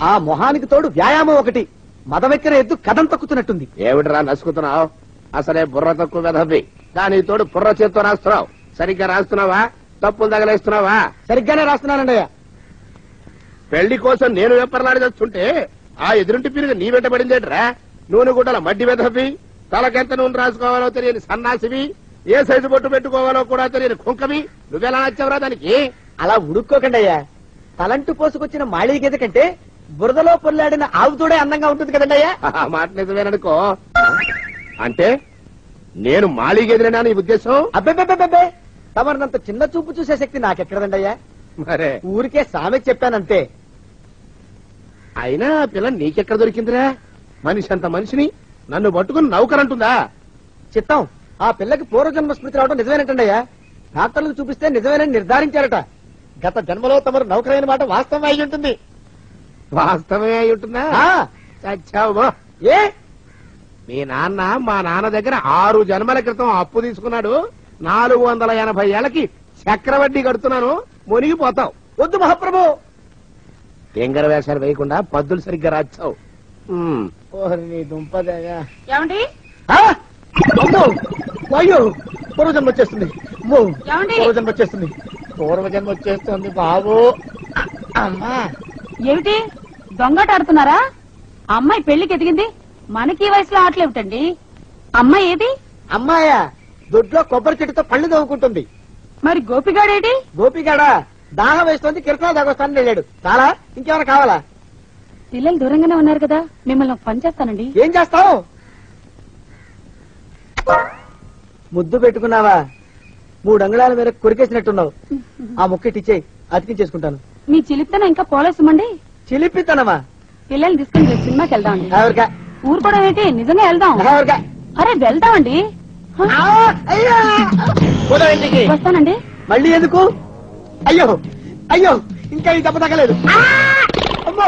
ఆ మొహానికి తోడు వ్యాయామం ఒకటి. మదవెక్కిన ఎద్దు కథం తొక్కుతున్నట్టుంది. ఏమిటిరా నసుకుతున్నావు? అసలే బుర్ర తక్కువ వెధవి. దాని తోడు బుర్ర చేత్తో రాస్తున్నావు. సరిగ్గా రాస్తున్నావా? తప్పులు తగలేస్తున్నావా? సరిగ్గానే రాస్తున్నానండి. పెళ్లి కోసం నేను వెప్పర్లాడి చేస్తుంటే ఆ ఎదురుంటి పిరుగు నీ వెంటబడిందేట్రా? నూనె గుడ్డల మడ్డి వెధవి, తలకెంత నూనె రాసుకోవాలో తెలియని సన్నాసివి, ఏ సైజు బొట్టు పెట్టుకోవాలో కూడా తెలియని కుంకవి. నువ్వెలా నచ్చావురా దానికి? అలా ఉడుక్కోకండి అయ్యా. తలంటు పోసుకొచ్చిన మాళీ గేదె కంటే బురదలో పొల్లాడిన ఆవుతోడే అందంగా ఉంటుంది కదండి అయ్యా. ఆ మాట నిజమేననుకో. అంటే నేను మాళీగెదిరేనా నీ ఉద్దేశం? అబ్బే, తమరినంత చిన్న చూపు చూసే శక్తి నాకెక్కడదండి అయ్యా. మరే ఊరికే సామె చెప్పానంతే. అయినా ఆ పిల్ల నీకెక్కడ దొరికిందిరా? మనిషి అంత మనిషిని నన్ను పట్టుకుని నౌకరంటుందా? చిత్తం, ఆ పిల్లకి పూర్వజన్మ స్మృతి రావడం నిజమేనటండి అయ్యా. డాక్టర్లకు చూపిస్తే నిజమేనని నిర్ధారించారట. గత జన్మలో తమరు నౌకరైన మాట వాస్తవం అయి ఉంటుంది. వాస్తవమే అయి ఉంటుందా? చచ్చావు. ఏ మీ నాన్న మా నాన్న దగ్గర 6 జన్మల క్రితం అప్పు తీసుకున్నాడు. 480 ఏళ్లకి చక్రవడ్డీ కడుతున్నాను. మునిగిపోతావు. వద్దు మహాప్రభు. ఎంగర వేషాలు వేయకుండా పద్దులు సరిగ్గా రాచావు. నీ దుంపదేగా. ఏమండి అయ్యో, పూర్వజన్మ వచ్చేస్తుంది. ఏమండి? పూర్వజన్మ వచ్చేస్తుంది బాబు. అమ్మా, ఏమిటి దొంగట ఆడుతున్నారా? అమ్మాయి పెళ్లికి ఎదిగింది, మనకి ఈ వయసులో ఆటలేమిటండి? అమ్మాయి ఏది? అమ్మాయా దొడ్లో కొబ్బరి చెట్టుతో పళ్ళు తవ్వుకుంటుంది. మరి గోపిగాడేటి? గోపిగాడా దాహం వేస్తుంది, కిరసనాలు తాగొస్తానని వెళ్ళాడు. చాలా, ఇంకేమైనా కావాలా? పిల్లలు దూరంగానే ఉన్నారు కదా, మిమ్మల్ని ఒక పని చేస్తానండి. ఏం చేస్తావు? ముద్దు పెట్టుకున్నావా? 3 అంగుళాల మీద కొరికేసినట్టున్నావు. ఆ ముక్కటిచ్చేయి, అతికించేసుకుంటాను. మీ చిలిపితనం ఇంకా పోలేసుమండి. చిలిపితనమా? పిల్లల్ని తీసుకుని రేపు సినిమాకి వెళ్దామండి. ఎవరికా? ఊరు కూడా ఏంటి, నిజంగా వెళ్దాం. ఎవరికా? అరే వెళ్దామండి. వస్తానండి. మళ్ళీ ఎందుకు? అయ్యో అయ్యో, ఇంకా ఈ దెబ్బ తగ్గలేదు. అమ్మో.